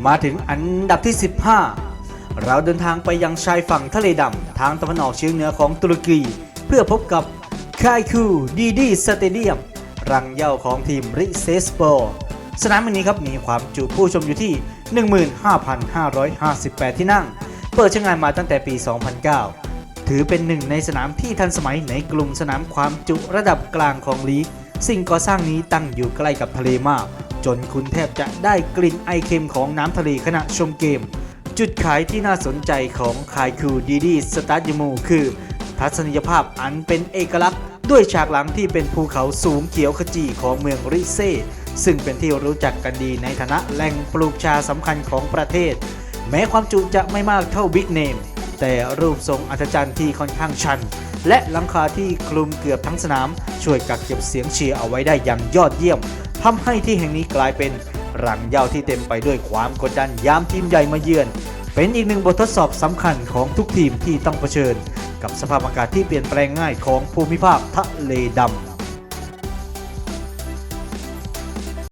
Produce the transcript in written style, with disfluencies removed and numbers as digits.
มาถึงอันดับที่ 15 เราเดินทางไปยังชายฝั่งทะเลดำทางตะวันออกเฉียงเหนือของตุรกีเพื่อพบกับคายคูดีดีสเตเดียมรังเหย้าของทีมริเซสโปสนามแห่งนี้ครับมีความจุผู้ชมอยู่ที่ 15,558 ที่นั่งเปิดใช้งานมาตั้งแต่ปี 2009 ถือเป็นหนึ่งในสนามที่ทันสมัยในกลุ่มสนามความจุระดับกลางของลีกสิ่งก่อสร้างนี้ตั้งอยู่ใกล้กับทะเลมากจนคุณแทบจะได้กลิ่นไอเค็มของน้ำทะเลขณะชมเกมจุดขายที่น่าสนใจของคายคูดีดีสตาดิมูคือทัศนียภาพอันเป็นเอกลักษณ์ด้วยฉากหลังที่เป็นภูเขาสูงเขียวขจีของเมืองริเซซึ่งเป็นที่รู้จักกันดีในฐานะแหล่งปลูกชาสำคัญของประเทศแม้ความจุจะไม่มากเท่าบิ๊กเนมแต่รูปทรงอัศจรรย์ที่ค่อนข้างชันและหลังคาที่คลุมเกือบทั้งสนามช่วยกักเก็บเสียงเชียร์เอาไว้ได้อย่างยอดเยี่ยมทำให้ที่แห่งนี้กลายเป็นรังเหย้าที่เต็มไปด้วยความกดดันยามทีมใหญ่มาเยือนเป็นอีกหนึ่งบททดสอบสำคัญของทุกทีมที่ต้องเผชิญกับสภาพอากาศที่เปลี่ยนแปลงง่ายของภูมิภาคทะเลดำ